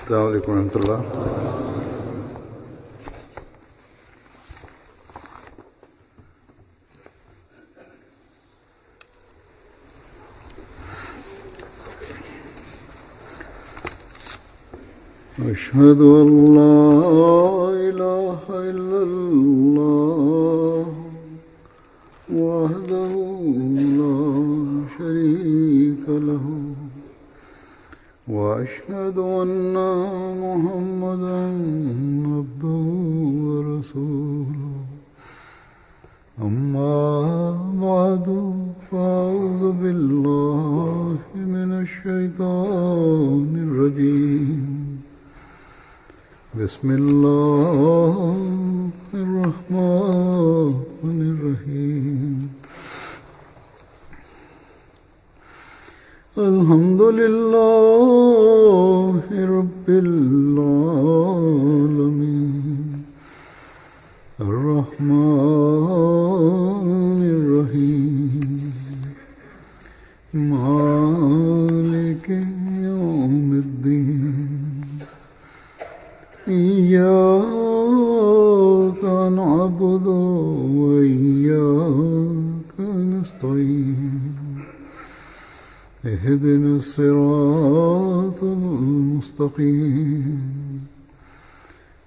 السلام عليكم ورحمة الله. أشهد أن لا إله إلا الله وحده لا شريك له وأشهد أن محمدا عبده ورسوله أما بعد فأعوذ بالله من الشيطان الرجيم بسم الله الرحمن الرحيم الحمد لله رب العالمين الرحمن الرحيم مالك يوم الدين إياك نعبد وإياك نستعين اهدنا الصراط المستقيم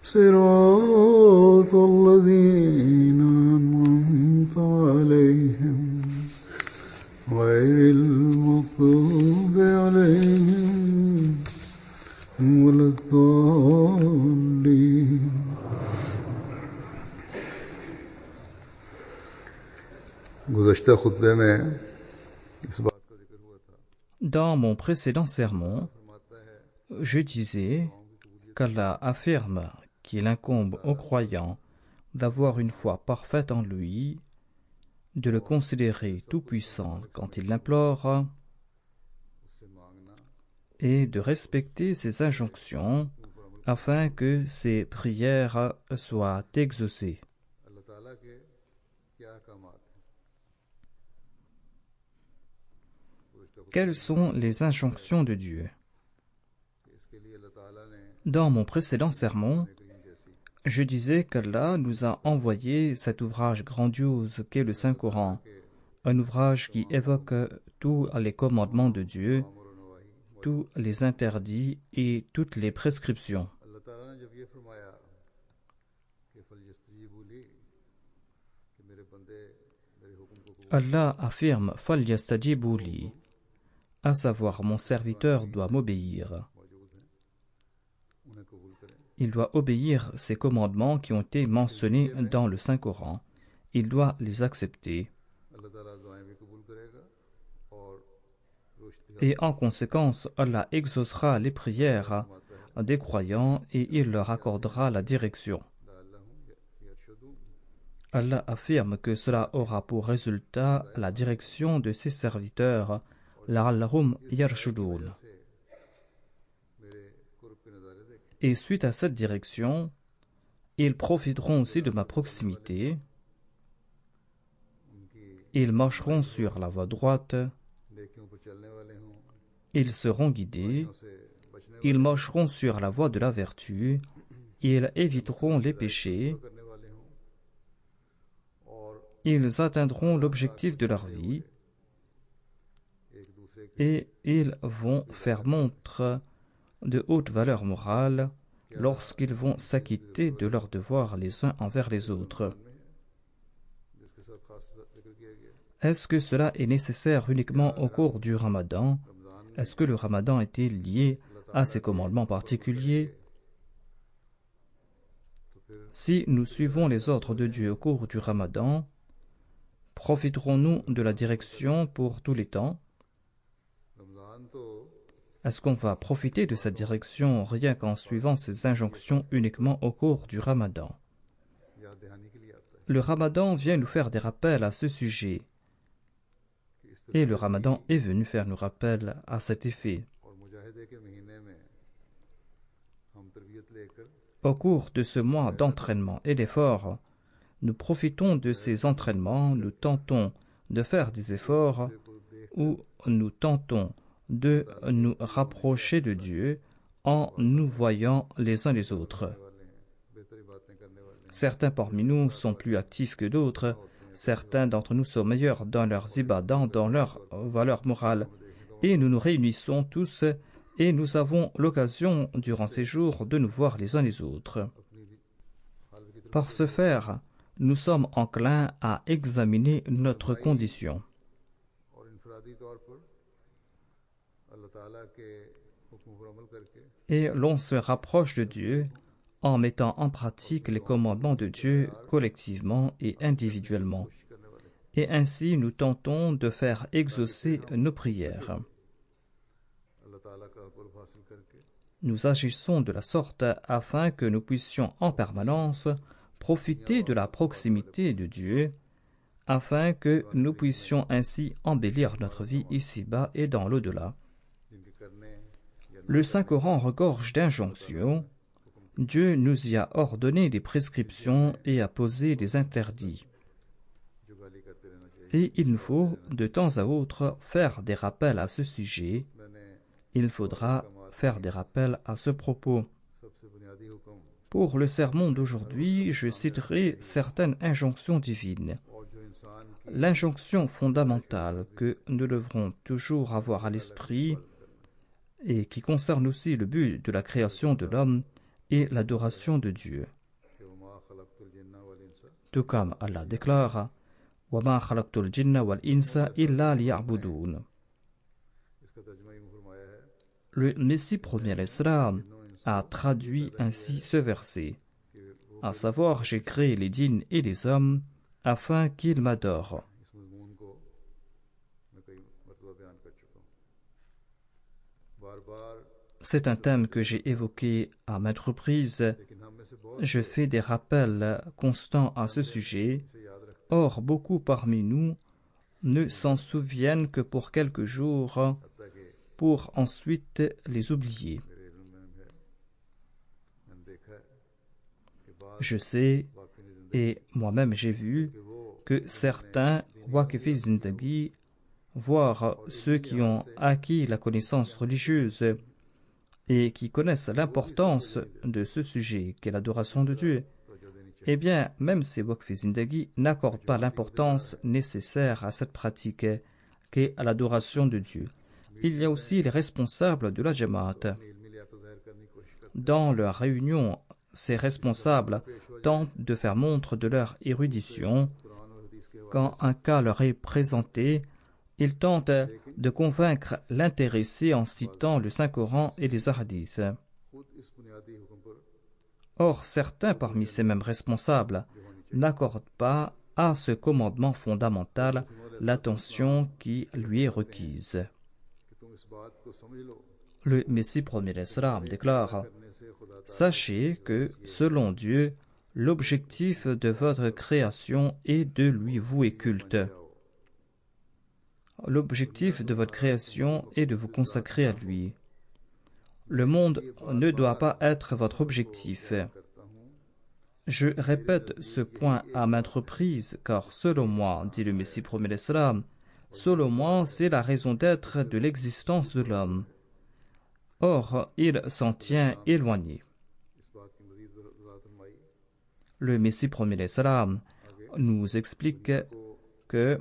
صراط الذين أنعمت عليهم غير المغضوب عليهم ولا الضالين. गुज़श्ता खुतबे में इस बात का जिक्र हुआ था. Dans mon précédent sermon, je disais qu'Allah affirme qu'il incombe aux croyants d'avoir une foi parfaite en lui, de le considérer tout-puissant quand il l'implore et de respecter ses injonctions afin que ses prières soient exaucées. Quelles sont les injonctions de Dieu? Dans mon précédent sermon, je disais qu'Allah nous a envoyé cet ouvrage grandiose qu'est le Saint-Coran, un ouvrage qui évoque tous les commandements de Dieu, tous les interdits et toutes les prescriptions. Allah affirme فَلْيَسْتَجِيبُوا لِي, à savoir mon serviteur doit m'obéir. Il doit obéir ces commandements qui ont été mentionnés dans le Saint-Coran. Il doit les accepter. Et en conséquence, Allah exaucera les prières des croyants et il leur accordera la direction. Allah affirme que cela aura pour résultat la direction de ses serviteurs, لَعَلَّهُمْ يَرْشُدُونَ. Et suite à cette direction, ils profiteront aussi de ma proximité. Ils marcheront sur la voie droite. Ils seront guidés. Ils marcheront sur la voie de la vertu. Ils éviteront les péchés. Ils atteindront l'objectif de leur vie. Et ils vont faire montre de haute valeur morale lorsqu'ils vont s'acquitter de leurs devoirs les uns envers les autres. Est-ce que cela est nécessaire uniquement au cours du Ramadan? Est-ce que le Ramadan était lié à ces commandements particuliers? Si nous suivons les ordres de Dieu au cours du Ramadan, profiterons-nous de la direction pour tous les temps? Est-ce qu'on va profiter de cette direction rien qu'en suivant ces injonctions uniquement au cours du Ramadan? Le Ramadan vient nous faire des rappels à ce sujet. Et le Ramadan est venu faire nos rappels à cet effet. Au cours de ce mois d'entraînement et d'efforts, nous profitons de ces entraînements, nous tentons de faire des efforts où nous tentons de nous rapprocher de Dieu en nous voyant les uns les autres. Certains parmi nous sont plus actifs que d'autres. Certains d'entre nous sont meilleurs dans leurs ibadans, dans leurs valeurs morales. Et nous nous réunissons tous et nous avons l'occasion, durant ces jours, de nous voir les uns les autres. Par ce faire, nous sommes enclins à examiner notre condition. Et l'on se rapproche de Dieu en mettant en pratique les commandements de Dieu collectivement et individuellement. Et ainsi, nous tentons de faire exaucer nos prières. Nous agissons de la sorte afin que nous puissions en permanence profiter de la proximité de Dieu, afin que nous puissions ainsi embellir notre vie ici-bas et dans l'au-delà. Le Saint-Coran regorge d'injonctions. Dieu nous y a ordonné des prescriptions et a posé des interdits. Et il nous faut, de temps à autre, faire des rappels à ce sujet. Il faudra faire des rappels à ce propos. Pour le sermon d'aujourd'hui, je citerai certaines injonctions divines. L'injonction fondamentale que nous devrons toujours avoir à l'esprit et qui concerne aussi le but de la création de l'homme et l'adoration de Dieu. Tout comme Allah déclare « وَمَا خَلَقْتُ الْجِنَّ وَالْإِنسَ إِلَّا لِيَعْبُدُونَ » Le Messie premier l'Islam a traduit ainsi ce verset, à savoir « J'ai créé les djinns et les hommes afin qu'ils m'adorent ». C'est un thème que j'ai évoqué à maintes reprises. Je fais des rappels constants à ce sujet. Or, beaucoup parmi nous ne s'en souviennent que pour quelques jours, pour ensuite les oublier. Je sais, et moi-même j'ai vu, que certains Waqifi Zindagi, voire ceux qui ont acquis la connaissance religieuse et qui connaissent l'importance de ce sujet qu'est l'adoration de Dieu, eh bien, même ces Waqifi Zindagi n'accordent pas l'importance nécessaire à cette pratique qu'est l'adoration de Dieu. Il y a aussi les responsables de la Jamaat. Dans leur réunion, ces responsables tentent de faire montre de leur érudition. Quand un cas leur est présenté, ils tentent de convaincre l'intéressé en citant le Saint-Coran et les hadiths. Or, certains parmi ces mêmes responsables n'accordent pas à ce commandement fondamental l'attention qui lui est requise. Le Messie premier l'Islam déclare « Sachez que, selon Dieu, l'objectif de votre création est de lui vouer culte. L'objectif de votre création est de vous consacrer à lui. Le monde ne doit pas être votre objectif. Je répète ce point à maintes reprises, car selon moi, dit le Messie premier l'Islam, selon moi, c'est la raison d'être de l'existence de l'homme. Or, il s'en tient éloigné. Le Messie premier l'Islam nous explique que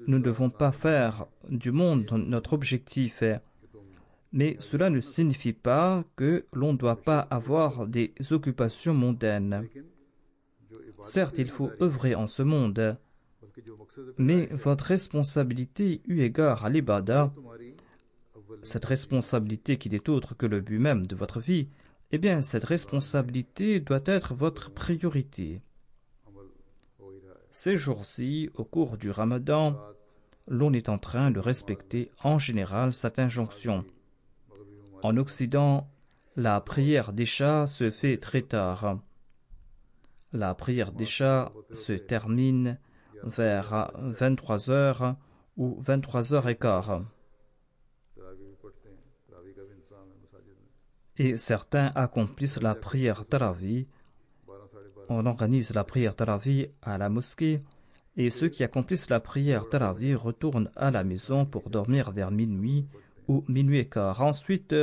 nous ne devons pas faire du monde notre objectif, mais cela ne signifie pas que l'on ne doit pas avoir des occupations mondaines. Certes, il faut œuvrer en ce monde, mais votre responsabilité eu égard à l'ibada, cette responsabilité qui n'est autre que le but même de votre vie, eh bien, cette responsabilité doit être votre priorité. Ces jours-ci, au cours du Ramadan, l'on est en train de respecter en général cette injonction. En Occident, la prière d'Isha se fait très tard. La prière d'Isha se termine vers 23h ou 23h15. Et certains accomplissent la prière Tarawih. On organise la prière Tarawih à la mosquée et ceux qui accomplissent la prière Tarawih retournent à la maison pour dormir vers minuit ou minuit et quart. Ensuite,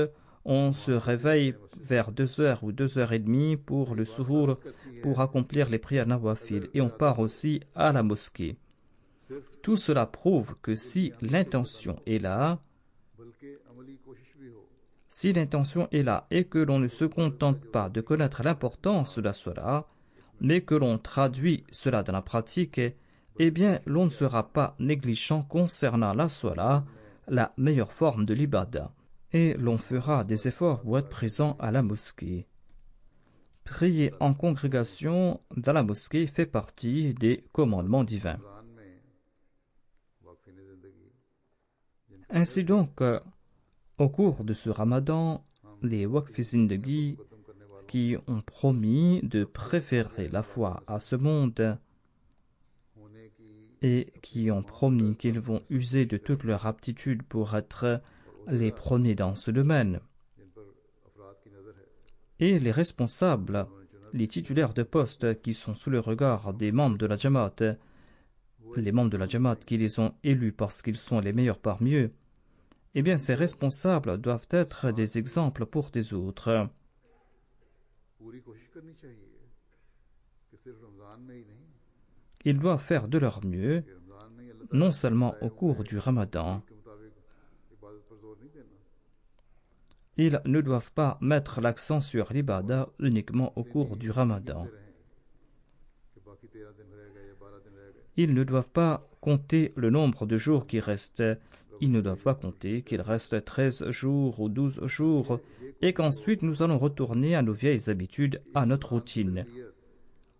on se réveille vers 2h ou 2h30 pour le suhour, pour accomplir les prières nawafil, et on part aussi à la mosquée. Tout cela prouve que si l'intention est là, et que l'on ne se contente pas de connaître l'importance de la salat, mais que l'on traduit cela dans la pratique, eh bien l'on ne sera pas négligent concernant la salat, la meilleure forme de l'ibada, et l'on fera des efforts pour être présent à la mosquée. Prier en congrégation dans la mosquée fait partie des commandements divins. Ainsi donc, au cours de ce ramadan, les Waqf Zindagi qui ont promis de préférer la foi à ce monde et qui ont promis qu'ils vont user de toute leur aptitude pour être les premiers dans ce domaine. Et les responsables, les titulaires de postes qui sont sous le regard des membres de la Jamaat, les membres de la Jamaat qui les ont élus parce qu'ils sont les meilleurs parmi eux, eh bien ces responsables doivent être des exemples pour des autres. Ils doivent faire de leur mieux, non seulement au cours du Ramadan. Ils ne doivent pas mettre l'accent sur l'ibada uniquement au cours du Ramadan. Ils ne doivent pas compter le nombre de jours qui restent. Ils ne doivent pas compter qu'il reste 13 jours ou 12 jours et qu'ensuite nous allons retourner à nos vieilles habitudes, à notre routine.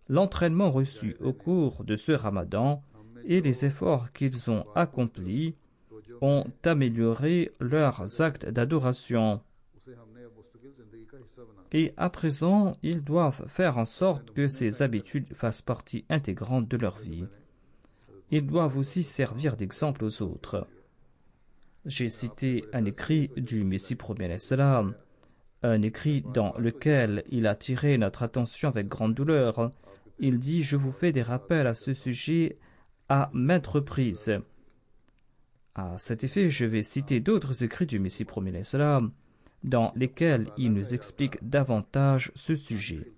L'entraînement reçu au cours de ce Ramadan et les efforts qu'ils ont accomplis ont amélioré leurs actes d'adoration. Et à présent, ils doivent faire en sorte que ces habitudes fassent partie intégrante de leur vie. Ils doivent aussi servir d'exemple aux autres. J'ai cité un écrit du Messie premier salam, un écrit dans lequel il a attiré notre attention avec grande douleur. Il dit « Je vous fais des rappels à ce sujet à maintes reprises ». À cet effet, je vais citer d'autres écrits du Messie premier salam, dans lesquels il nous explique davantage ce sujet.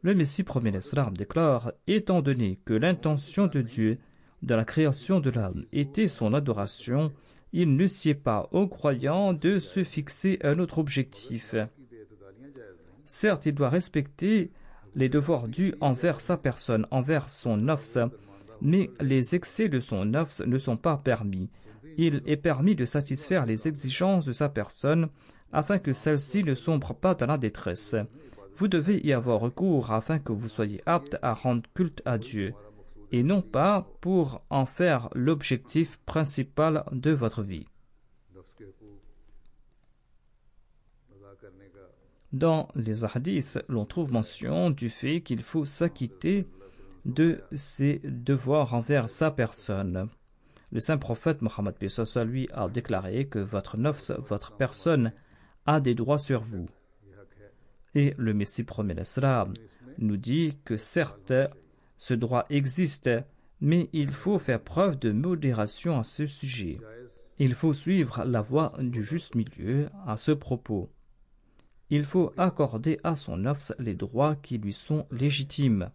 Le Messie premier salam déclare « Étant donné que l'intention de Dieu dans la création de l'âme était son adoration, il ne sied pas aux croyants de se fixer un autre objectif. Certes, il doit respecter les devoirs dus envers sa personne, envers son nafs, mais les excès de son nafs ne sont pas permis. Il est permis de satisfaire les exigences de sa personne afin que celle-ci ne sombre pas dans la détresse. Vous devez y avoir recours afin que vous soyez apte à rendre culte à Dieu, et non pas pour en faire l'objectif principal de votre vie. Dans les hadiths, l'on trouve mention du fait qu'il faut s'acquitter de ses devoirs envers sa personne. Le saint prophète Mohammed lui a déclaré que votre nafs, votre personne, a des droits sur vous. Et le Messie premier l'Islam nous dit que certes, ce droit existe, mais il faut faire preuve de modération à ce sujet. Il faut suivre la voie du juste milieu à ce propos. Il faut accorder à son nafs les droits qui lui sont légitimes,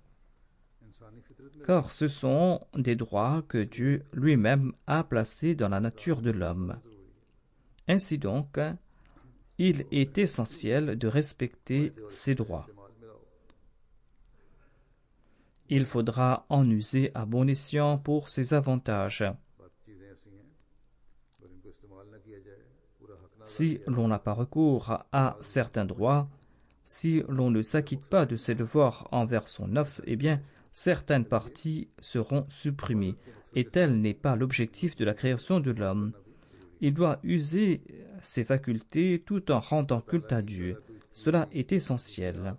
car ce sont des droits que Dieu lui-même a placés dans la nature de l'homme. Ainsi donc, il est essentiel de respecter ces droits. Il faudra en user à bon escient pour ses avantages. Si l'on n'a pas recours à certains droits, si l'on ne s'acquitte pas de ses devoirs envers son nafs, eh bien, certaines parties seront supprimées, et tel n'est pas l'objectif de la création de l'homme. Il doit user ses facultés tout en rendant culte à Dieu. Cela est essentiel.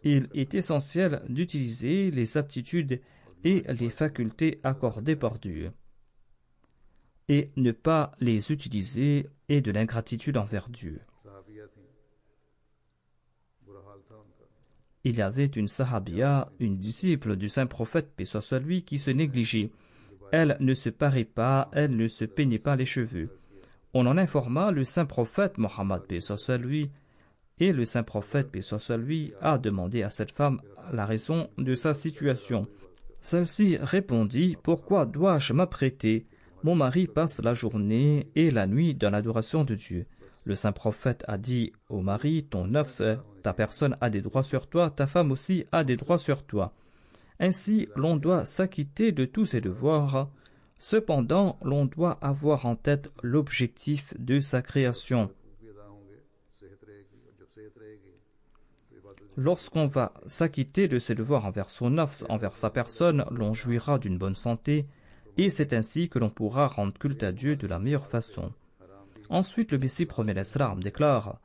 Il est essentiel d'utiliser les aptitudes et les facultés accordées par Dieu, et ne pas les utiliser est de l'ingratitude envers Dieu. Il y avait une sahabia, une disciple du saint prophète, paix soit sur lui, qui se négligeait. Elle ne se parait pas, elle ne se peignait pas les cheveux. On en informa le saint prophète Mohammed paix soit lui, et le saint prophète paix soit lui a demandé à cette femme la raison de sa situation. Celle-ci répondit: pourquoi dois-je m'apprêter? Mon mari passe la journée et la nuit dans l'adoration de Dieu. Le saint prophète a dit au mari: ton nafs, ta personne a des droits sur toi, ta femme aussi a des droits sur toi. Ainsi, l'on doit s'acquitter de tous ses devoirs. Cependant, l'on doit avoir en tête l'objectif de sa création. Lorsqu'on va s'acquitter de ses devoirs envers son nafs, envers sa personne, l'on jouira d'une bonne santé, et c'est ainsi que l'on pourra rendre culte à Dieu de la meilleure façon. Ensuite, le Messie premier l'Islam déclare: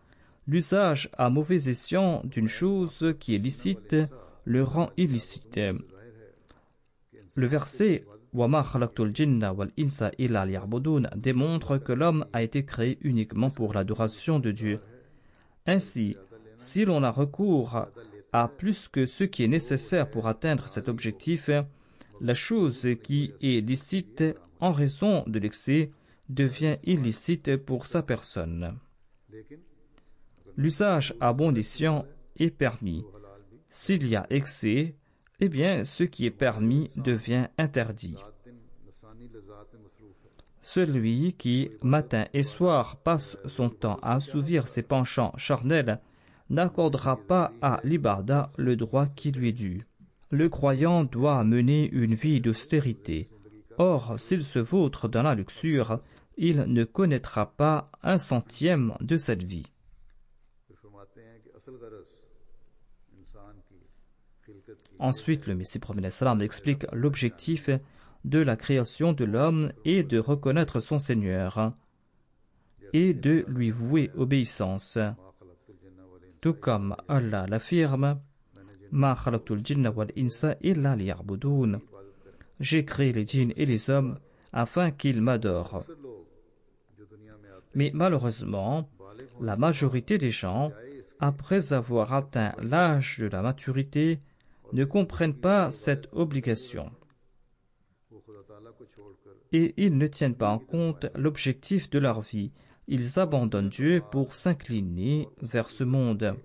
l'usage à mauvais escient d'une chose qui est licite le rend illicite. Le verset Wa ma khalaqtul jinna wal insa illa liya'budun démontre que l'homme a été créé uniquement pour l'adoration de Dieu. Ainsi, si l'on a recours à plus que ce qui est nécessaire pour atteindre cet objectif, la chose qui est licite en raison de l'excès devient illicite pour sa personne. L'usage à bon escient est permis. S'il y a excès, eh bien, ce qui est permis devient interdit. Celui qui, matin et soir, passe son temps à assouvir ses penchants charnels n'accordera pas à l'ibarda le droit qui lui est dû. Le croyant doit mener une vie d'austérité. Or, s'il se vautre dans la luxure, il ne connaîtra pas un centième de cette vie. Ensuite, le Messie premier l'Islam explique l'objectif de la création de l'homme est de reconnaître son Seigneur et de lui vouer obéissance. Tout comme Allah l'affirme: Ma khalaqtul jinna wal insa illa liya'budun. J'ai créé les djinns et les hommes afin qu'ils m'adorent. Mais malheureusement, la majorité des gens, après avoir atteint l'âge de la maturité, ne comprennent pas cette obligation. Et ils ne tiennent pas en compte l'objectif de leur vie. Ils abandonnent Dieu pour s'incliner vers ce monde.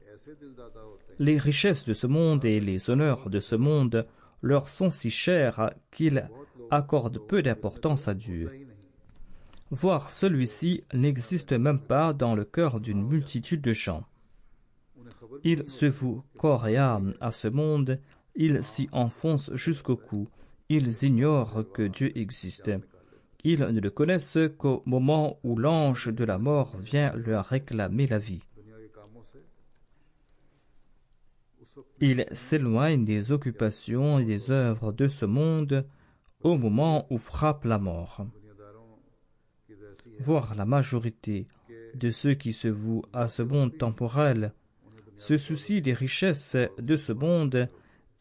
Les richesses de ce monde et les honneurs de ce monde leur sont si chers qu'ils accordent peu d'importance à Dieu. Voire celui-ci n'existe même pas dans le cœur d'une multitude de gens. Ils se vouent corps et âme à ce monde, ils s'y enfoncent jusqu'au cou, ils ignorent que Dieu existe. Ils ne le connaissent qu'au moment où l'ange de la mort vient leur réclamer la vie. Ils s'éloignent des occupations et des œuvres de ce monde au moment où frappe la mort. Voire la majorité de ceux qui se vouent à ce monde temporel se soucient des richesses de ce monde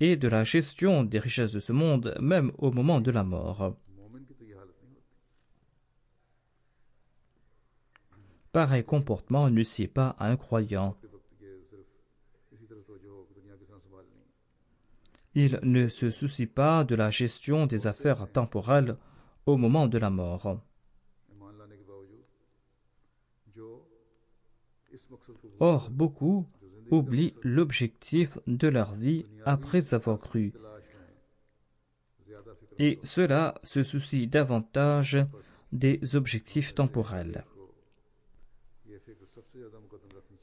et de la gestion des richesses de ce monde, même au moment de la mort. Pareil comportement ne sied pas à un croyant. Il ne se soucie pas de la gestion des affaires temporelles au moment de la mort. Or, beaucoup oublient l'objectif de leur vie après avoir cru. Et cela se soucie davantage des objectifs temporels.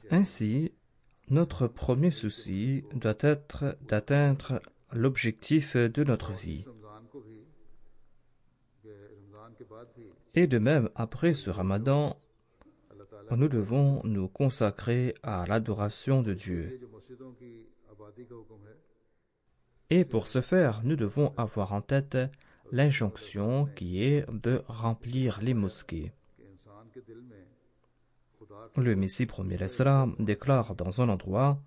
Ainsi, notre premier souci doit être d'atteindre l'objectif de notre vie. Et de même, après ce Ramadan, nous devons nous consacrer à l'adoration de Dieu. Et pour ce faire, nous devons avoir en tête l'injonction qui est de remplir les mosquées. Le Messie premier l'Islam déclare dans un endroit: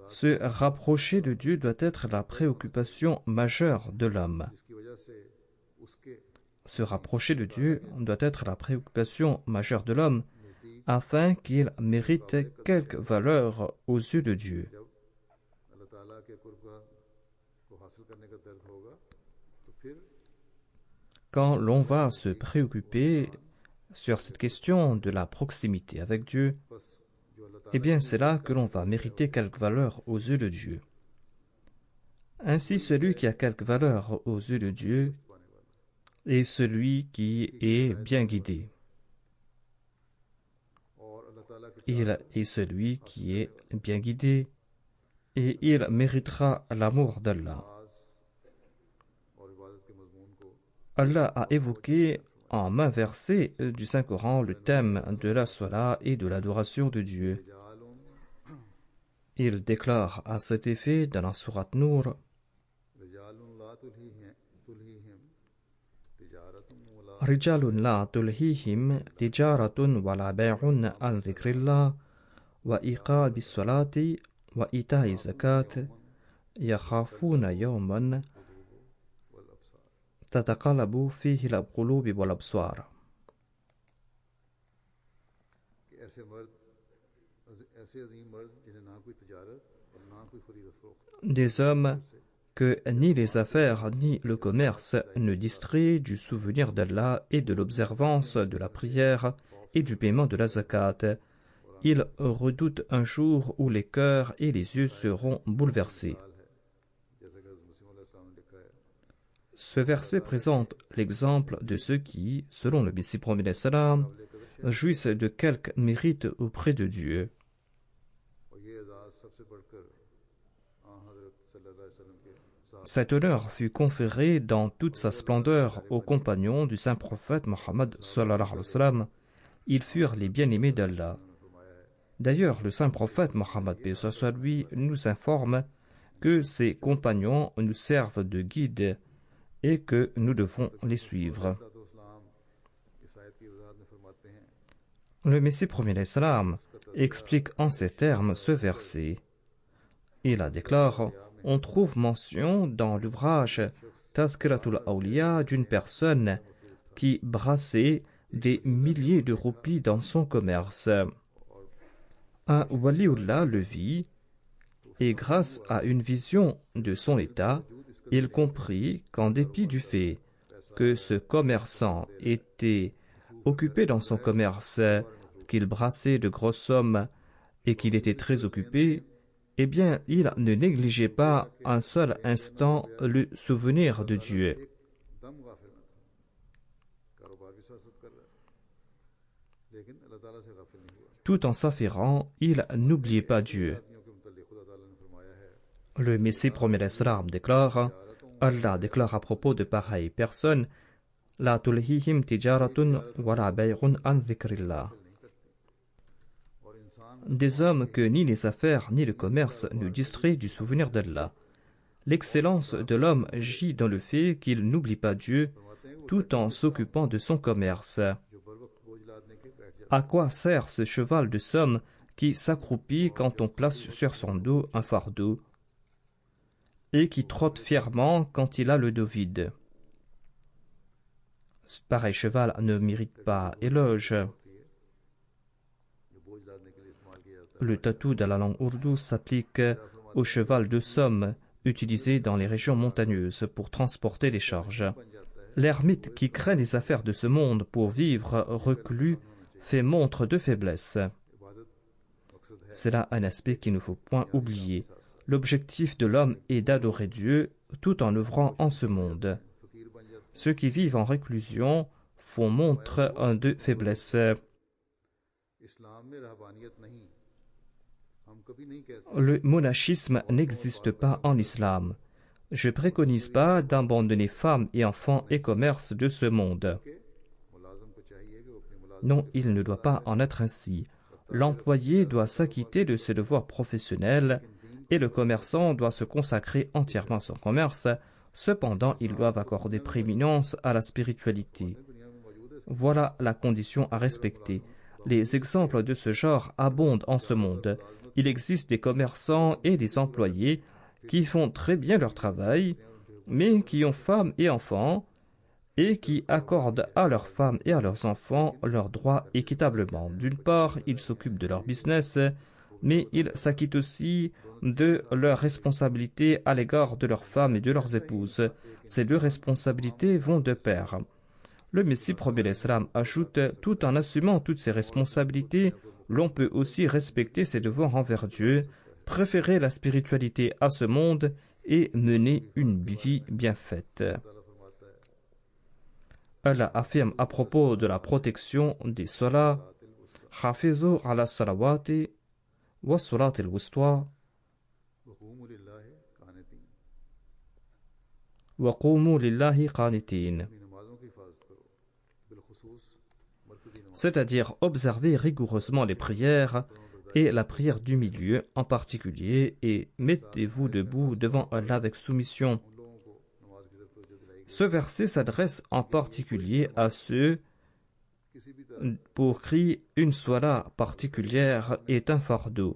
se rapprocher de Dieu doit être la préoccupation majeure de l'homme. Se rapprocher de Dieu doit être la préoccupation majeure de l'homme afin qu'il mérite quelque valeur aux yeux de Dieu. Quand l'on va se préoccuper sur cette question de la proximité avec Dieu, eh bien c'est là que l'on va mériter quelque valeur aux yeux de Dieu. Ainsi, celui qui a quelque valeur aux yeux de Dieu est celui qui est bien guidé. Il est celui qui est bien guidé et il méritera l'amour d'Allah. Allah a évoqué en maint versée du Saint-Coran le thème de la salat et de l'adoration de Dieu. Il déclare à cet effet dans la sourate Nour: Rijalun la tulhihim tijaratun wala bay'un an dhikrillah wa iqamis salati wa ita'i zakat yakhafuna yawman tataqallabu fihi al-qulub wal absar. Des hommes que ni les affaires ni le commerce ne distraient du souvenir d'Allah et de l'observance de la prière et du paiement de la zakat. Ils redoutent un jour où les cœurs et les yeux seront bouleversés. Ce verset présente l'exemple de ceux qui, selon le Messie promis salam, jouissent de quelque mérite auprès de Dieu. Cet honneur fut conféré dans toute sa splendeur aux compagnons du saint prophète Mohammed sallallahu alayhi wa sallam. Ils furent les bien-aimés d'Allah. D'ailleurs, le saint prophète Mohammed lui nous informe que ses compagnons nous servent de guide et que nous devons les suivre. Le Messie premier l'Islam explique en ces termes ce verset. Il la déclare: on trouve mention dans l'ouvrage Tazkiratul Awliya d'une personne qui brassait des milliers de roupies dans son commerce. Un waliullah le vit et grâce à une vision de son état, il comprit qu'en dépit du fait que ce commerçant était occupé dans son commerce, qu'il brassait de grosses sommes et qu'il était très occupé, eh bien, il ne négligeait pas un seul instant le souvenir de Dieu. Tout en s'affairant, il n'oubliait pas Dieu. Le Messie promet l'Islam déclare: Allah déclare à propos de pareilles personnes: La tulhihim tijaratun wala bay'un an dhikrillah. Des hommes que ni les affaires ni le commerce ne distraient du souvenir d'Allah. L'excellence de l'homme gît dans le fait qu'il n'oublie pas Dieu tout en s'occupant de son commerce. À quoi sert ce cheval de somme qui s'accroupit quand on place sur son dos un fardeau et qui trotte fièrement quand il a le dos vide? Ce pareil cheval ne mérite pas éloge. Le tatou de la langue ourdou s'applique au cheval de somme utilisé dans les régions montagneuses pour transporter les charges. L'ermite qui craint les affaires de ce monde pour vivre reclus fait montre de faiblesse. C'est là un aspect qu'il ne faut point oublier. L'objectif de l'homme est d'adorer Dieu tout en œuvrant en ce monde. Ceux qui vivent en réclusion font montre de faiblesse. Le monachisme n'existe pas en islam. Je préconise pas d'abandonner femmes et enfants et commerces de ce monde. Non, il ne doit pas en être ainsi. L'employé doit s'acquitter de ses devoirs professionnels et le commerçant doit se consacrer entièrement à son commerce. Cependant, ils doivent accorder prééminence à la spiritualité. Voilà la condition à respecter. Les exemples de ce genre abondent en ce monde. Il existe des commerçants et des employés qui font très bien leur travail, mais qui ont femmes et enfants, et qui accordent à leurs femmes et à leurs enfants leurs droits équitablement. D'une part, ils s'occupent de leur business, mais ils s'acquittent aussi de leurs responsabilités à l'égard de leurs femmes et de leurs épouses. Ces deux responsabilités vont de pair. Le Messie premier l'Islam ajoute, tout en assumant toutes ses responsabilités, l'on peut aussi respecter ses devoirs envers Dieu, préférer la spiritualité à ce monde et mener une vie bien faite. Allah affirme à propos de la protection des salats, Hafizu ala salawati wa salat al-wusta wa qumu lillahi qanitin. C'est-à-dire observer rigoureusement les prières et la prière du milieu en particulier et mettez-vous debout devant Allah avec soumission. Ce verset s'adresse en particulier à ceux pour qui une salat particulière est un fardeau.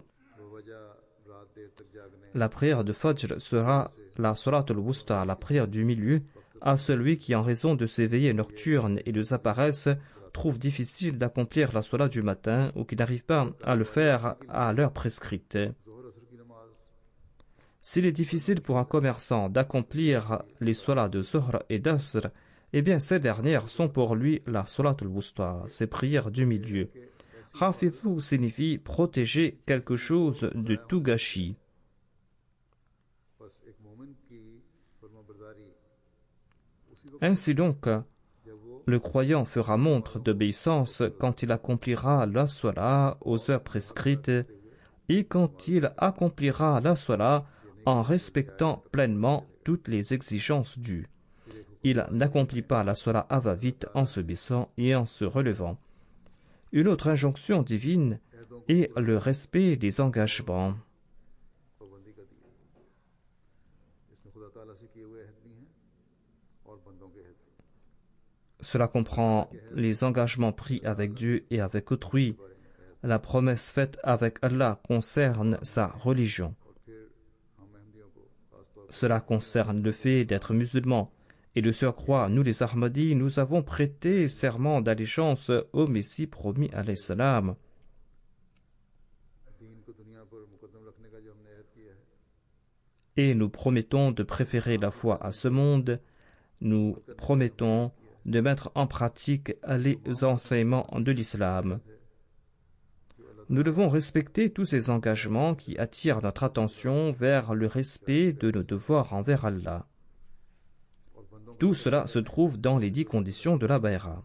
La prière de Fajr sera la salat al-wusta, la prière du milieu, à celui qui, en raison de ses veillées nocturnes et de sa paresse, trouve difficile d'accomplir la salat du matin ou qui n'arrive pas à le faire à l'heure prescrite. S'il est difficile pour un commerçant d'accomplir les salats de Zuhr et d'Asr, eh bien ces dernières sont pour lui la salat al-wusta, ces prières du milieu. Hafidhu signifie protéger quelque chose de tout gâchis. Ainsi donc, le croyant fera montre d'obéissance quand il accomplira la salat aux heures prescrites et quand il accomplira la salat en respectant pleinement toutes les exigences dues. Il n'accomplit pas la salat à va-vite en se baissant et en se relevant. Une autre injonction divine est le respect des engagements. Cela comprend les engagements pris avec Dieu et avec autrui. La promesse faite avec Allah concerne sa religion. Cela concerne le fait d'être musulman. Et de surcroît, nous les Ahmadis, nous avons prêté serment d'allégeance au Messie promis alayhi salam. Et nous promettons de préférer la foi à ce monde. Nous promettons de mettre en pratique les enseignements de l'islam. Nous devons respecter tous ces engagements qui attirent notre attention vers le respect de nos devoirs envers Allah. Tout cela se trouve dans les 10 conditions de la Bayra.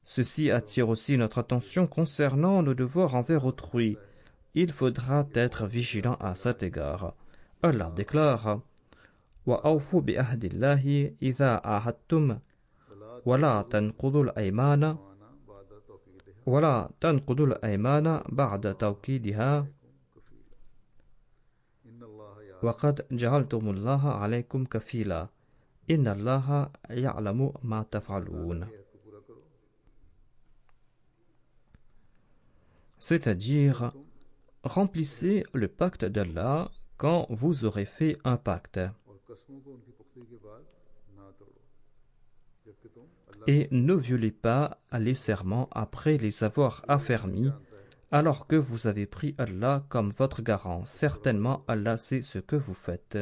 Ceci attire aussi notre attention concernant nos devoirs envers autrui. Il faudra être vigilant à cet égard. Allah déclare Wa awfu bi ahdillahi idha ahadtum wa la tanqudul aymana ba'da tawkidiha wa qad ja'altumullaha alaykum kafila inna allaha ya'lamu ma taf'alun. C'est-à-dire, remplissez le pacte d'Allah quand vous aurez fait un pacte. Et ne violez pas les serments après les avoir affermis, alors que vous avez pris Allah comme votre garant. Certainement, Allah sait ce que vous faites.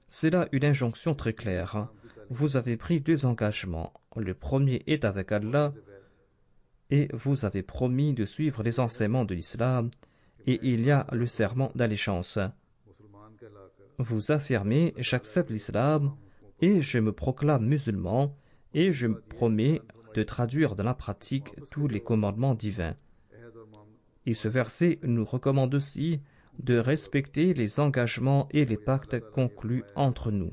C'est là une injonction très claire. Vous avez pris 2 engagements. Le premier est avec Allah, et vous avez promis de suivre les enseignements de l'islam, et il y a le serment d'allégeance. Vous affirmez, j'accepte l'islam, et je me proclame musulman, et je me promets de traduire dans la pratique tous les commandements divins. Et ce verset nous recommande aussi de respecter les engagements et les pactes conclus entre nous.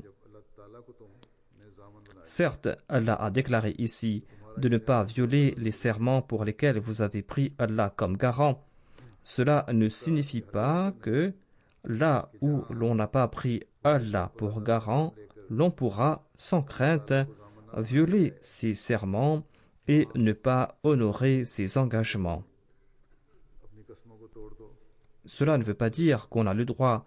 Certes, Allah a déclaré ici de ne pas violer les serments pour lesquels vous avez pris Allah comme garant. Cela ne signifie pas que là où l'on n'a pas pris Allah pour garant, l'on pourra, sans crainte, violer ses serments et ne pas honorer ses engagements. Cela ne veut pas dire qu'on a le droit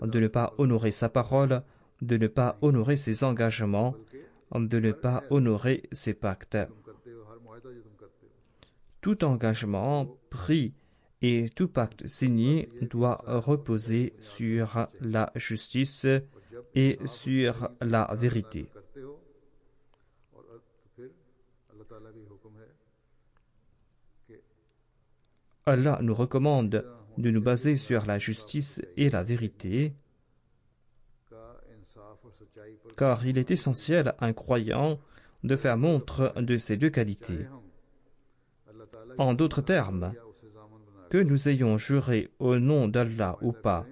de ne pas honorer sa parole, de ne pas honorer ses engagements, de ne pas honorer ses pactes. Tout engagement pris et tout pacte signé doit reposer sur la justice et sur la vérité. Allah nous recommande de nous baser sur la justice et la vérité, car il est essentiel à un croyant de faire montre de ces deux qualités. En d'autres termes, que nous ayons juré au nom d'Allah ou pas,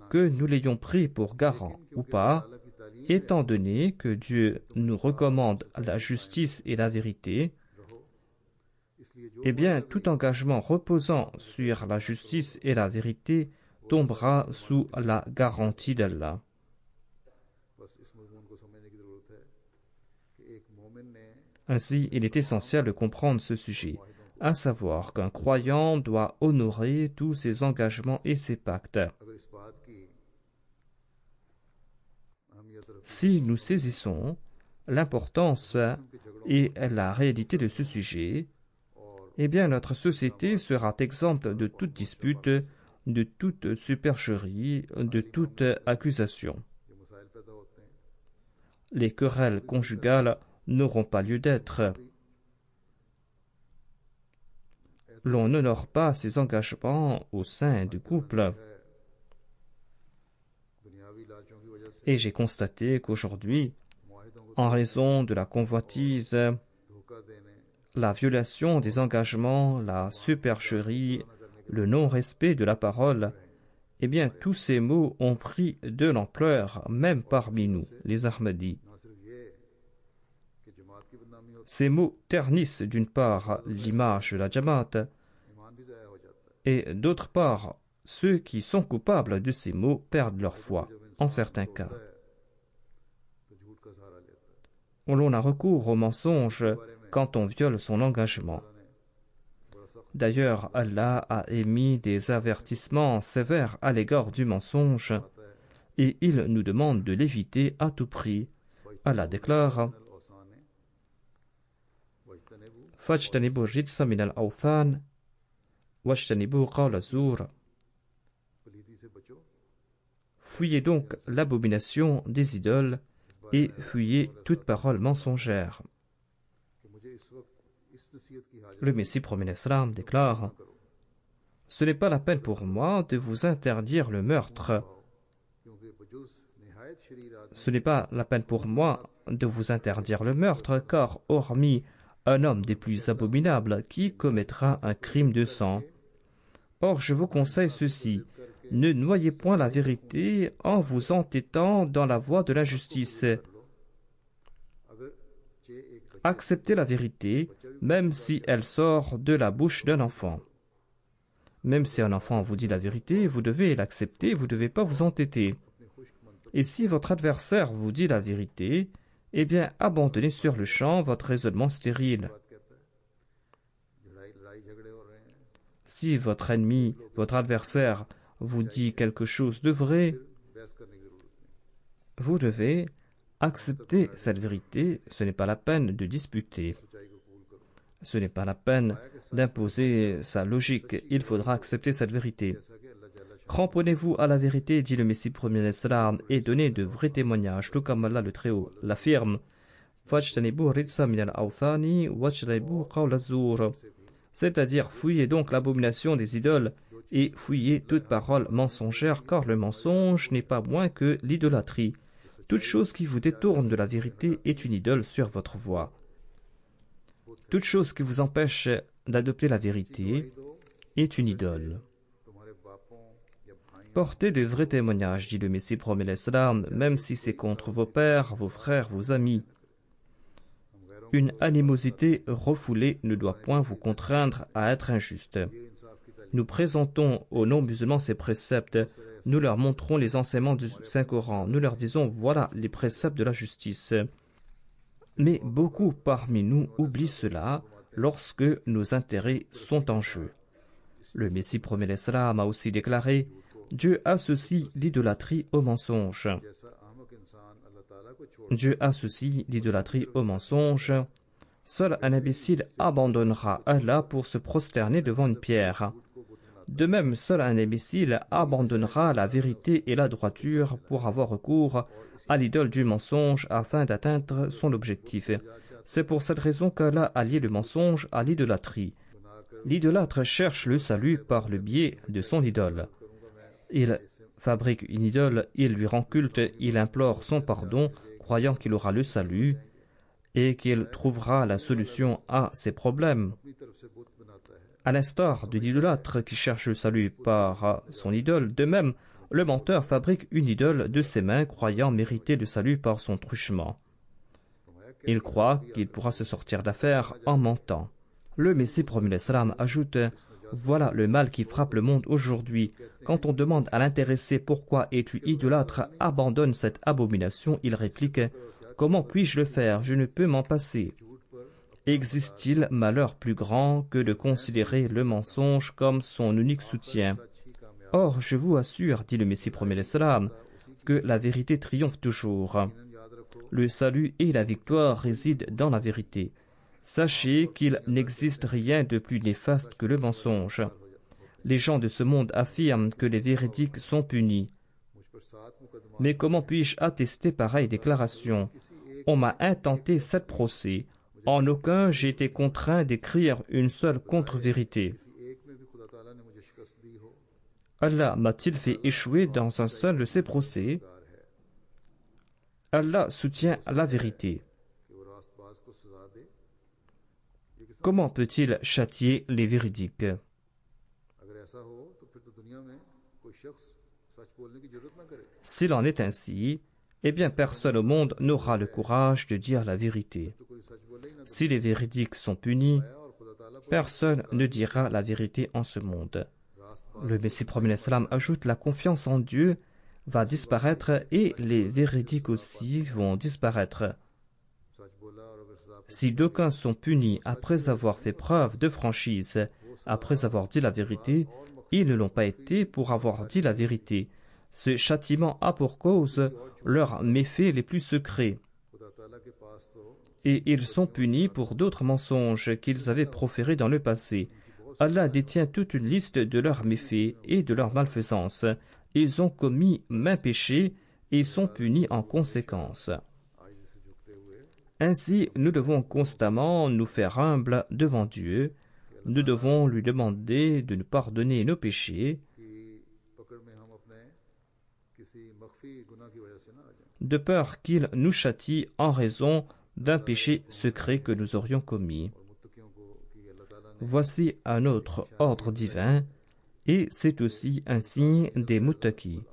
que nous l'ayons pris pour garant ou pas, étant donné que Dieu nous recommande la justice et la vérité, eh bien, tout engagement reposant sur la justice et la vérité tombera sous la garantie d'Allah. Ainsi, il est essentiel de comprendre ce sujet, à savoir qu'un croyant doit honorer tous ses engagements et ses pactes. Si nous saisissons l'importance et la réalité de ce sujet, eh bien notre société sera exempte de toute dispute, de toute supercherie, de toute accusation. Les querelles conjugales n'auront pas lieu d'être. L'on n'honore pas ses engagements au sein du couple. Et j'ai constaté qu'aujourd'hui, en raison de la convoitise, la violation des engagements, la supercherie, le non-respect de la parole, eh bien tous ces mots ont pris de l'ampleur, même parmi nous, les Ahmadis. Ces mots ternissent d'une part l'image de la Jamaat et d'autre part, ceux qui sont coupables de ces mots perdent leur foi, en certains cas. On a recours au mensonge quand on viole son engagement. D'ailleurs, Allah a émis des avertissements sévères à l'égard du mensonge et il nous demande de l'éviter à tout prix. Allah déclare Fajtanibu rijsa min al-awthan wajtanibu qawla az-zur. Fuyez donc l'abomination des idoles et fuyez toute parole mensongère. Le Messie promet l'Islam déclare Ce n'est pas la peine pour moi de vous interdire le meurtre. Ce n'est pas la peine pour moi de vous interdire le meurtre, car hormis un homme des plus abominables qui commettra un crime de sang. Or, je vous conseille ceci. Ne noyez point la vérité en vous entêtant dans la voie de la justice. Acceptez la vérité, même si elle sort de la bouche d'un enfant. Même si un enfant vous dit la vérité, vous devez l'accepter, vous ne devez pas vous entêter. Et si votre adversaire vous dit la vérité, eh bien, abandonnez sur le champ votre raisonnement stérile. Si votre ennemi, votre adversaire, vous dit quelque chose de vrai, vous devez accepter cette vérité. Ce n'est pas la peine de disputer. Ce n'est pas la peine d'imposer sa logique. Il faudra accepter cette vérité. Cramponnez-vous à la vérité, dit le Messie premier l'Islam, et donnez de vrais témoignages, tout comme Allah le Très-Haut l'affirme. C'est-à-dire, fuyez donc l'abomination des idoles et fuyez toute parole mensongère, car le mensonge n'est pas moins que l'idolâtrie. Toute chose qui vous détourne de la vérité est une idole sur votre voie. Toute chose qui vous empêche d'adopter la vérité est une idole. Portez de vrais témoignages, dit le Messie promet l'Islam, même si c'est contre vos pères, vos frères, vos amis. Une animosité refoulée ne doit point vous contraindre à être injuste. Nous présentons aux non-musulmans ces préceptes, nous leur montrons les enseignements du Saint-Coran, nous leur disons voilà les préceptes de la justice. Mais beaucoup parmi nous oublient cela lorsque nos intérêts sont en jeu. Le Messie promet l'Islam a aussi déclaré Dieu associe l'idolâtrie au mensonge. Dieu associe l'idolâtrie au mensonge. Seul un imbécile abandonnera Allah pour se prosterner devant une pierre. De même, seul un imbécile abandonnera la vérité et la droiture pour avoir recours à l'idole du mensonge afin d'atteindre son objectif. C'est pour cette raison qu'Allah a lié le mensonge à l'idolâtrie. L'idolâtre cherche le salut par le biais de son idole. Il fabrique une idole, il lui rend culte, il implore son pardon, croyant qu'il aura le salut et qu'il trouvera la solution à ses problèmes. À l'instar de l'idolâtre qui cherche le salut par son idole, de même, le menteur fabrique une idole de ses mains, croyant mériter le salut par son truchement. Il croit qu'il pourra se sortir d'affaire en mentant. Le Messie promis l'Islam ajoute: voilà le mal qui frappe le monde aujourd'hui. Quand on demande à l'intéressé pourquoi es-tu idolâtre, abandonne cette abomination, il réplique: comment puis-je le faire? Je ne peux m'en passer. Existe-t-il malheur plus grand que de considérer le mensonge comme son unique soutien? Or, je vous assure, dit le Messie promis l'Islam, que la vérité triomphe toujours. Le salut et la victoire résident dans la vérité. Sachez qu'il n'existe rien de plus néfaste que le mensonge. Les gens de ce monde affirment que les véridiques sont punis. Mais comment puis-je attester pareille déclaration? On m'a intenté 7 procès. En aucun j'ai été contraint d'écrire une seule contre-vérité. Allah m'a-t-il fait échouer dans un seul de ces procès? Allah soutient la vérité. Comment peut-il châtier les véridiques? S'il en est ainsi, eh bien personne au monde n'aura le courage de dire la vérité. Si les véridiques sont punis, personne ne dira la vérité en ce monde. Le Messie promis l'Islam ajoute: la confiance en Dieu va disparaître et les véridiques aussi vont disparaître. Si d'aucuns sont punis après avoir fait preuve de franchise, après avoir dit la vérité, ils ne l'ont pas été pour avoir dit la vérité. Ce châtiment a pour cause leurs méfaits les plus secrets. Et ils sont punis pour d'autres mensonges qu'ils avaient proférés dans le passé. Allah détient toute une liste de leurs méfaits et de leurs malfaisances. Ils ont commis maints péchés et sont punis en conséquence. Ainsi, nous devons constamment nous faire humbles devant Dieu. Nous devons lui demander de nous pardonner nos péchés, de peur qu'il nous châtie en raison d'un péché secret que nous aurions commis. Voici un autre ordre divin, et c'est aussi un signe des muttaqis.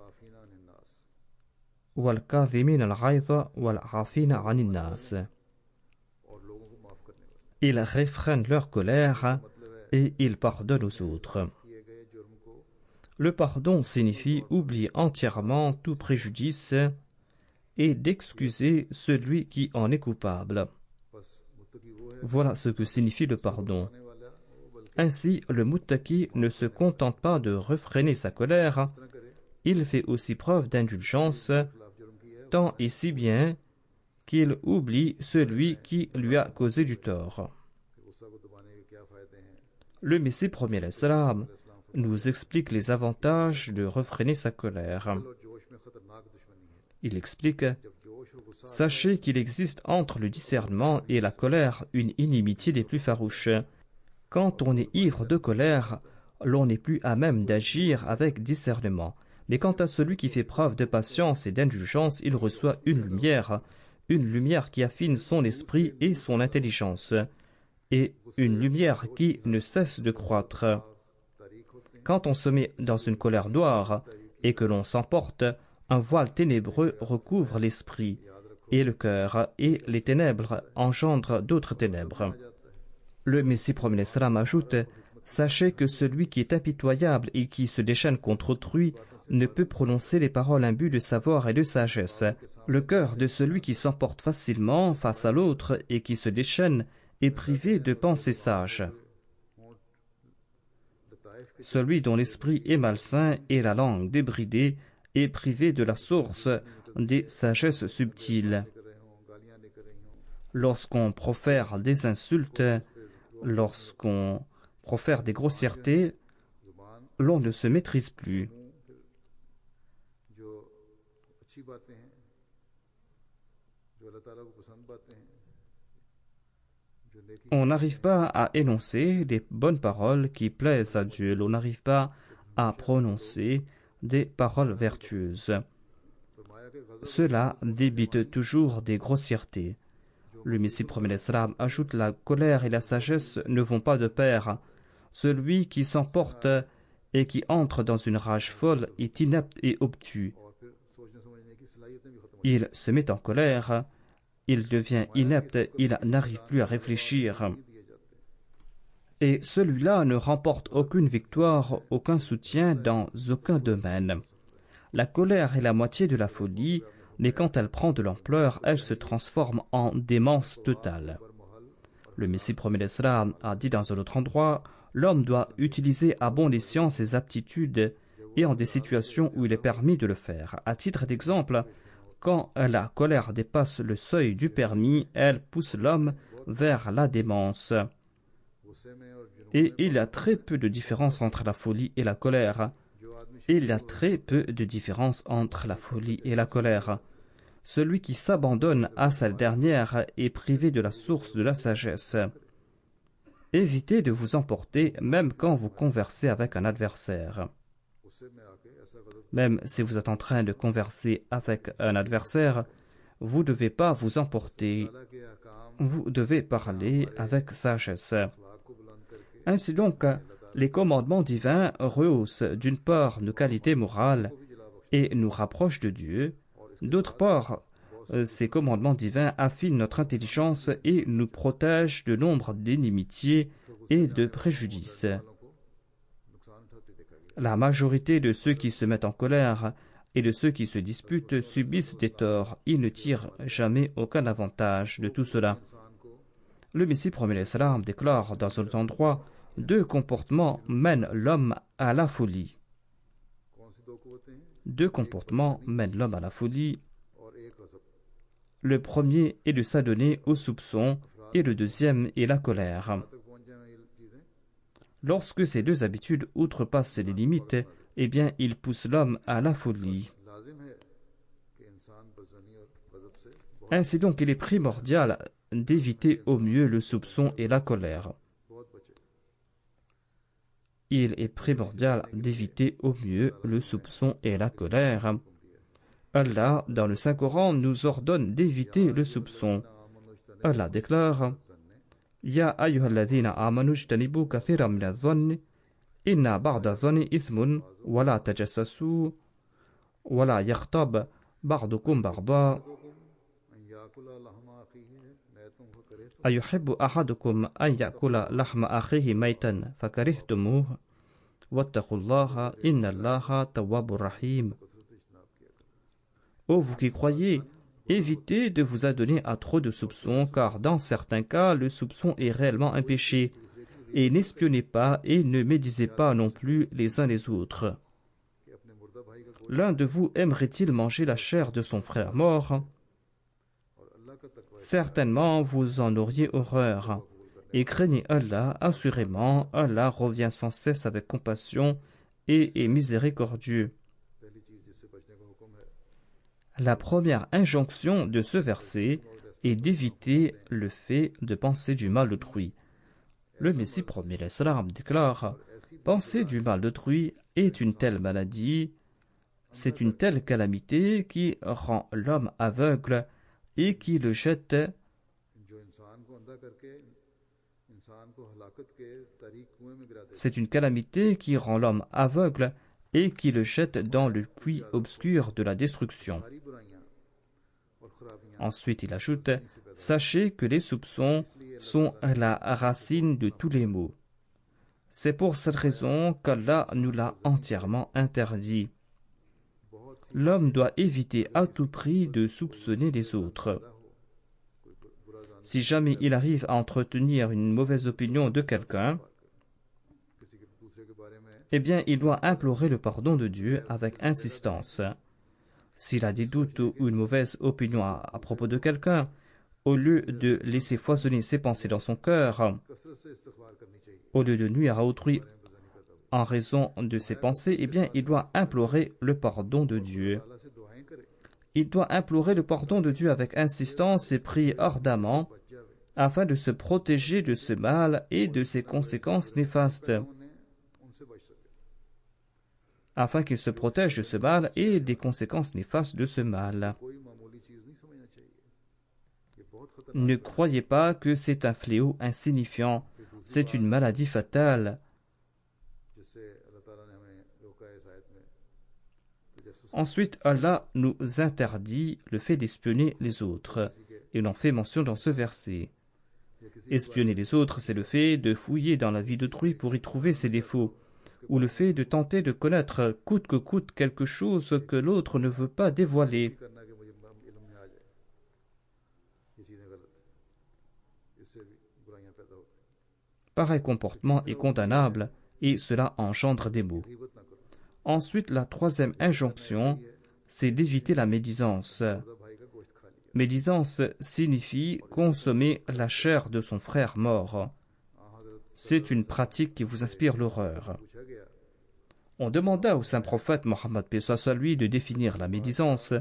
Ils réfrènent leur colère et ils pardonnent aux autres. Le pardon signifie oublier entièrement tout préjudice et d'excuser celui qui en est coupable. Voilà ce que signifie le pardon. Ainsi, le muttaqi ne se contente pas de réfréner sa colère, il fait aussi preuve d'indulgence, tant et si bien qu'il oublie celui qui lui a causé du tort. Le Messie promis l'Islam nous explique les avantages de réfréner sa colère. Il explique: sachez qu'il existe entre le discernement et la colère une inimitié des plus farouches. Quand on est ivre de colère, l'on n'est plus à même d'agir avec discernement. Mais quant à celui qui fait preuve de patience et d'indulgence, il reçoit une lumière qui affine son esprit et son intelligence, et une lumière qui ne cesse de croître. Quand on se met dans une colère noire et que l'on s'emporte, un voile ténébreux recouvre l'esprit et le cœur, et les ténèbres engendrent d'autres ténèbres. Le Messie promis l'Islam ajoute: sachez que celui qui est impitoyable et qui se déchaîne contre autrui ne peut prononcer les paroles imbues de savoir et de sagesse. Le cœur de celui qui s'emporte facilement face à l'autre et qui se déchaîne est privé de pensée sage. Celui dont l'esprit est malsain et la langue débridée est privé de la source des sagesses subtiles. Lorsqu'on profère des insultes, lorsqu'on profère des grossièretés, l'on ne se maîtrise plus. On n'arrive pas à énoncer des bonnes paroles qui plaisent à Dieu. On n'arrive pas à prononcer des paroles vertueuses. Cela débite toujours des grossièretés. Le Messie promet l'Islam ajoute: la colère et la sagesse ne vont pas de pair. Celui qui s'emporte et qui entre dans une rage folle est inepte et obtus. Il se met en colère, il devient inepte, il n'arrive plus à réfléchir. Et celui-là ne remporte aucune victoire, aucun soutien dans aucun domaine. La colère est la moitié de la folie, mais quand elle prend de l'ampleur, elle se transforme en démence totale. Le Messie promet l'Islam a dit dans un autre endroit: l'homme doit utiliser à bon escient ses aptitudes et en des situations où il est permis de le faire. À titre d'exemple, quand la colère dépasse le seuil du permis, elle pousse l'homme vers la démence. Et il y a très peu de différence entre la folie et la colère. Il y a très peu de différence entre la folie et la colère. Celui qui s'abandonne à cette dernière est privé de la source de la sagesse. Évitez de vous emporter même quand vous conversez avec un adversaire. Même si vous êtes en train de converser avec un adversaire, vous ne devez pas vous emporter. Vous devez parler avec sagesse. Ainsi donc, les commandements divins rehaussent d'une part nos qualités morales et nous rapprochent de Dieu. D'autre part, ces commandements divins affinent notre intelligence et nous protègent de nombre d'inimitiés et de préjudices. La majorité de ceux qui se mettent en colère et de ceux qui se disputent subissent des torts. Ils ne tirent jamais aucun avantage de tout cela. Le Messie promet l'Islam déclare dans un autre endroit: deux comportements mènent l'homme à la folie. Deux comportements mènent l'homme à la folie. Le premier est de s'adonner au soupçon et le deuxième est la colère. Lorsque ces deux habitudes outrepassent les limites, eh bien, ils poussent l'homme à la folie. Ainsi donc, il est primordial d'éviter au mieux le soupçon et la colère. Il est primordial d'éviter au mieux le soupçon et la colère. Allah, dans le Saint-Coran, nous ordonne d'éviter le soupçon. Allah déclare: Ya ayyuhalladhina amanu ijtanibu kathiran min adh-dhanni inna ba'da adh-dhanni ithmun wa la tajassasu wa la yaghtab ba'dukum ba'da ayuhibbu ahadukum an ya'kula lahma akhihi maytan fakarihtumuhu wattaqullaha innallaha tawwabur rahim. Ô vous qui croyez, évitez de vous adonner à trop de soupçons, car dans certains cas, le soupçon est réellement un péché. Et n'espionnez pas et ne médisez pas non plus les uns les autres. L'un de vous aimerait-il manger la chair de son frère mort? Certainement, vous en auriez horreur. Et craignez Allah, assurément, Allah revient sans cesse avec compassion et est miséricordieux. La première injonction de ce verset est d'éviter le fait de penser du mal d'autrui. Le Messie promet l'Islam déclare: penser du mal d'autrui est une telle maladie, c'est une telle calamité qui rend l'homme aveugle et qui le jette dans le puits obscur de la destruction. Ensuite, il ajoute: sachez que les soupçons sont la racine de tous les maux. C'est pour cette raison qu'Allah nous l'a entièrement interdit. L'homme doit éviter à tout prix de soupçonner les autres. Si jamais il arrive à entretenir une mauvaise opinion de quelqu'un, eh bien, il doit implorer le pardon de Dieu avec insistance. S'il a des doutes ou une mauvaise opinion à propos de quelqu'un, au lieu de laisser foisonner ses pensées dans son cœur, au lieu de nuire à autrui, en raison de ses pensées, eh bien, il doit implorer le pardon de Dieu. Il doit implorer le pardon de Dieu avec insistance et prier ardemment afin de se protéger de ce mal et de ses conséquences néfastes. Afin qu'il se protège de ce mal et des conséquences néfastes de ce mal. Ne croyez pas que c'est un fléau insignifiant, c'est une maladie fatale. Ensuite, Allah nous interdit le fait d'espionner les autres, et l'on fait mention dans ce verset. Espionner les autres, c'est le fait de fouiller dans la vie d'autrui pour y trouver ses défauts, ou le fait de tenter de connaître coûte que coûte quelque chose que l'autre ne veut pas dévoiler. Pareil comportement est condamnable et cela engendre des maux. Ensuite, la troisième injonction, c'est d'éviter la médisance. Médisance signifie consommer la chair de son frère mort. C'est une pratique qui vous inspire l'horreur. On demanda au saint prophète Mohammed paix soit lui de définir la médisance.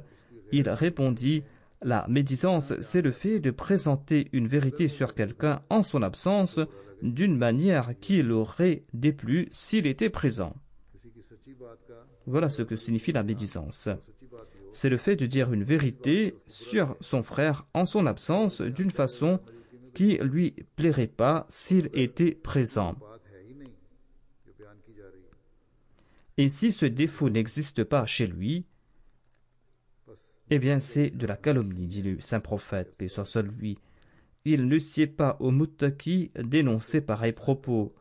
Il répondit: la médisance, c'est le fait de présenter une vérité sur quelqu'un en son absence d'une manière qui l'aurait déplu s'il était présent. Voilà ce que signifie la médisance. C'est le fait de dire une vérité sur son frère en son absence d'une façon qui lui plairait pas s'il était présent. Et si ce défaut n'existe pas chez lui, eh bien c'est de la calomnie, dit le saint prophète, paix soit sur lui. Il ne sied pas aux muttaqis d'énoncer pareils propos.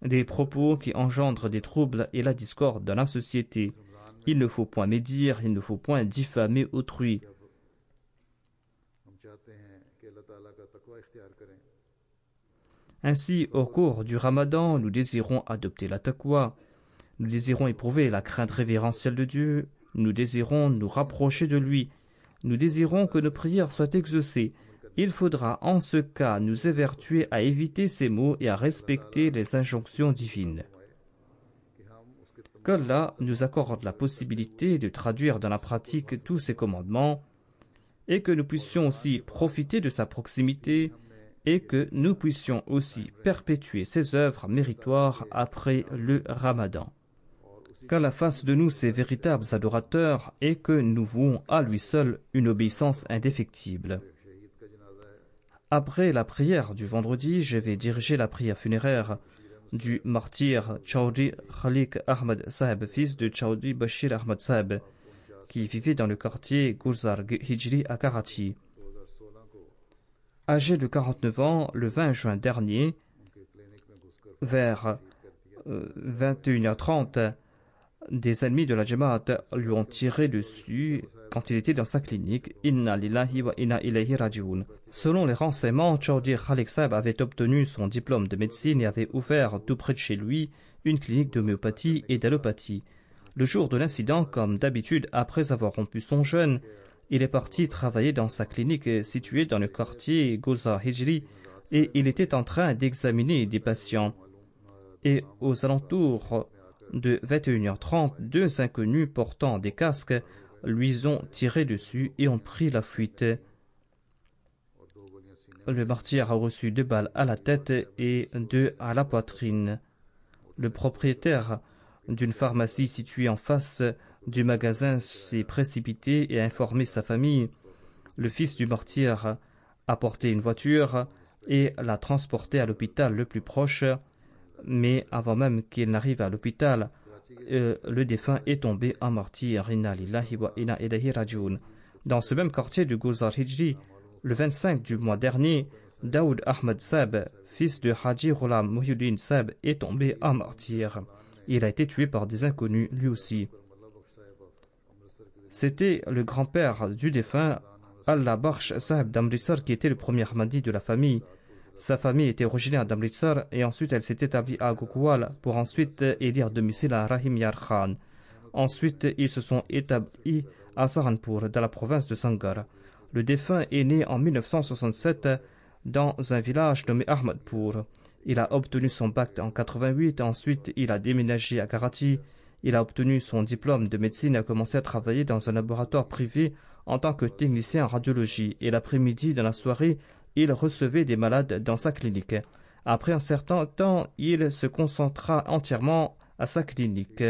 Des propos qui engendrent des troubles et la discorde dans la société. Il ne faut point médire, il ne faut point diffamer autrui. Ainsi, au cours du Ramadan, nous désirons adopter la taqwa, nous désirons éprouver la crainte révérentielle de Dieu, nous désirons nous rapprocher de lui, nous désirons que nos prières soient exaucées. Il faudra en ce cas nous évertuer à éviter ces maux et à respecter les injonctions divines. Qu'Allah nous accorde la possibilité de traduire dans la pratique tous ces commandements et que nous puissions aussi profiter de sa proximité et que nous puissions aussi perpétuer ses œuvres méritoires après le Ramadan. Qu'Allah fasse de nous ses véritables adorateurs et que nous vouons à lui seul une obéissance indéfectible. Après la prière du vendredi, je vais diriger la prière funéraire du martyr Chaudhry Khalik Ahmad Saheb, fils de Chaudhry Bashir Ahmad Saheb, qui vivait dans le quartier Gulzar Hijri à Karachi. Âgé de 49 ans, le 20 juin dernier, vers 21h30, des ennemis de la Jamaat lui ont tiré dessus quand il était dans sa clinique. Inna lillahi wa inna ilayhi raji'un. Selon les renseignements, Chaudhry Khalik Saheb avait obtenu son diplôme de médecine et avait ouvert tout près de chez lui une clinique d'homéopathie et d'allopathie. Le jour de l'incident, comme d'habitude, après avoir rompu son jeûne, il est parti travailler dans sa clinique située dans le quartier Gulzar Hijri et il était en train d'examiner des patients. Et aux alentours de 21h30, deux inconnus portant des casques lui ont tiré dessus et ont pris la fuite. Le martyr a reçu 2 balles à la tête et 2 à la poitrine. Le propriétaire d'une pharmacie située en face du magasin s'est précipité et a informé sa famille. Le fils du martyr a porté une voiture et l'a transporté à l'hôpital le plus proche, mais avant même qu'il n'arrive à l'hôpital, le défunt est tombé en martyr. Inna lillahi wa inna ilayhi raji'un. Dans ce même quartier de Gulzar Hijri, le 25 du mois dernier, Daoud Ahmad Saheb, fils de Haji Ghulam Muhyiddin Saheb, est tombé en martyr. Il a été tué par des inconnus lui aussi. C'était le grand-père du défunt, Allah Bakhsh Saheb d'Amritsar, qui était le premier Ahmadi de la famille. Sa famille était originaire d'Amritsar et ensuite elle s'est établie à Gokuwal pour ensuite élire domicile à Rahim Yar Khan. Ensuite, ils se sont établis à Saharanpur, dans la province de Sangar. Le défunt est né en 1967 dans un village nommé Ahmadpur. Il a obtenu son bac en 88, ensuite il a déménagé à Karachi. Il a obtenu son diplôme de médecine et a commencé à travailler dans un laboratoire privé en tant que technicien en radiologie. Et l'après-midi, dans la soirée, il recevait des malades dans sa clinique. Après un certain temps, il se concentra entièrement à sa clinique.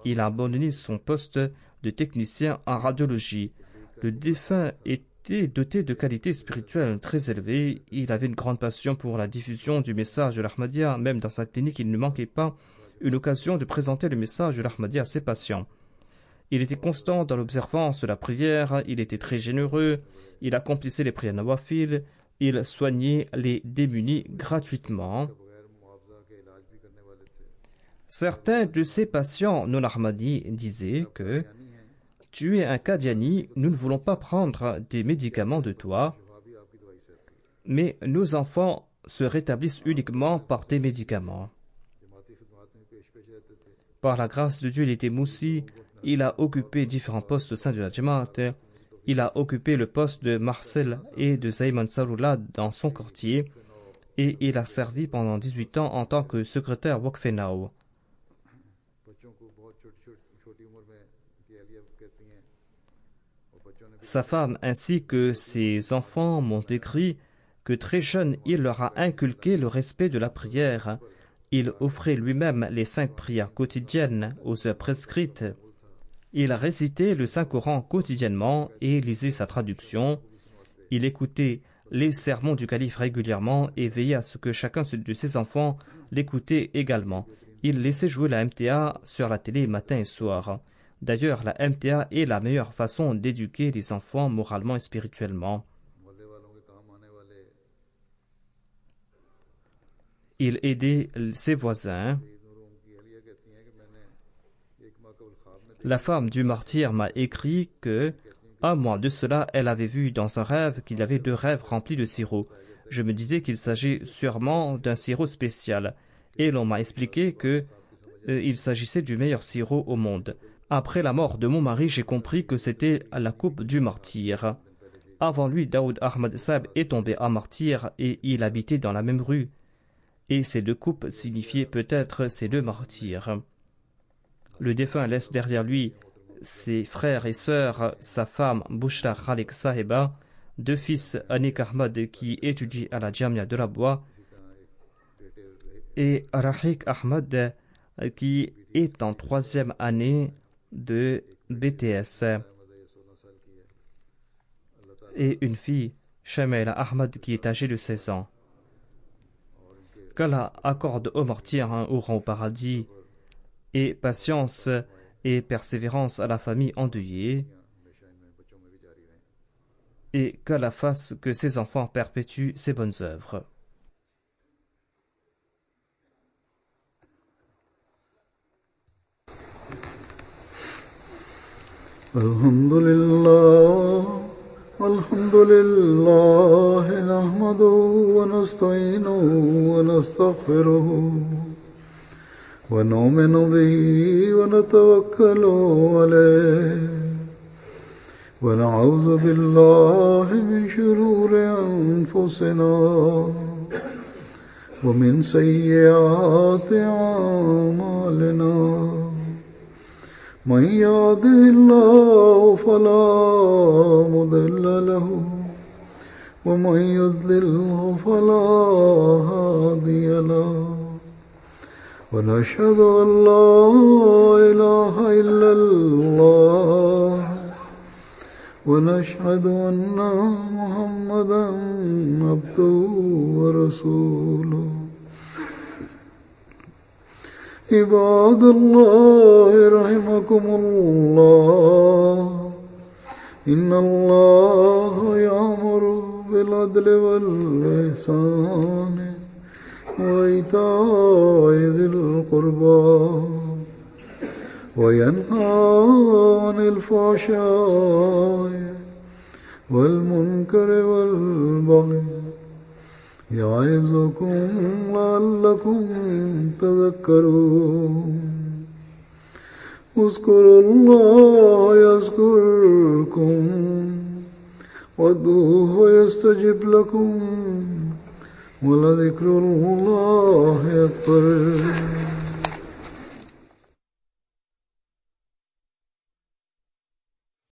Il a abandonné son poste de technicien en radiologie. Le défunt était doté de qualités spirituelles très élevées. Il avait une grande passion pour la diffusion du message de l'Ahmadiyya. Même dans sa clinique, il ne manquait pas une occasion de présenter le message de l'Ahmadiyya à ses patients. Il était constant dans l'observance de la prière, il était très généreux, il accomplissait les prières nawafil, il soignait les démunis gratuitement. Certains de ses patients non-ahmadis disaient que « Tu es un Qadiani, nous ne voulons pas prendre des médicaments de toi, mais nos enfants se rétablissent uniquement par tes médicaments. » Par la grâce de Dieu, il était moussi, il a occupé différents postes au sein de la Jamaat. Il a occupé le poste de Marcel et de Zayman Saroula dans son quartier et il a servi pendant 18 ans en tant que secrétaire Waqf-e-Nao. Sa femme ainsi que ses enfants m'ont écrit que très jeune, il leur a inculqué le respect de la prière. Il offrait lui-même les 5 prières quotidiennes aux heures prescrites. Il récitait le Saint-Coran quotidiennement et lisait sa traduction. Il écoutait les sermons du calife régulièrement et veillait à ce que chacun de ses enfants l'écoutait également. Il laissait jouer la MTA sur la télé matin et soir. D'ailleurs, la MTA est la meilleure façon d'éduquer les enfants moralement et spirituellement. Il aidait ses voisins. La femme du martyr m'a écrit que, un mois de cela, elle avait vu dans un rêve qu'il y avait 2 rêves remplis de sirop. Je me disais qu'il s'agit sûrement d'un sirop spécial. Et l'on m'a expliqué que il s'agissait du meilleur sirop au monde. Après la mort de mon mari, j'ai compris que c'était la coupe du martyr. Avant lui, Daoud Ahmad Saab est tombé à martyr et il habitait dans la même rue. Et ces 2 coupes signifiaient peut-être ces 2 martyrs. Le défunt laisse derrière lui ses frères et sœurs, sa femme Bushra Khalik Sahiba, 2 fils Anik Ahmad qui étudie à la Jamia de la Bois et Rahik Ahmad qui est en 3e année de BTS et une fille, Shamaila Ahmad, qui est âgée de 16 ans. Qu'Allah accorde aux martyrs un haut rang au paradis et patience et persévérance à la famille endeuillée et qu'Allah fasse que ses enfants perpétuent ses bonnes œuvres. Alhamdulillah, nahmaduhu wa nasta'inuhu wa nastaghfiruhu wa nu'minu bihi wa natawakkalu alayhi wa na'udhu billahi min shururi anfusina wa min sayyiati a'malina. من يهده الله فلا مضل له ومن يضلل فلا هادي له ونشهد أن لا إله إلا الله ونشهد أن محمدا عبده ورسوله. عباد الله رحمكم الله إن الله يأمر بالعدل والإحسان وإيتاء ذي القربى وينهى عن الفحشاء والمنكر والبغي يعظكم لعلكم تذكرون. اذكروا الله يذكركم وادعوه يستجب لكم ولذكر الله أكبر.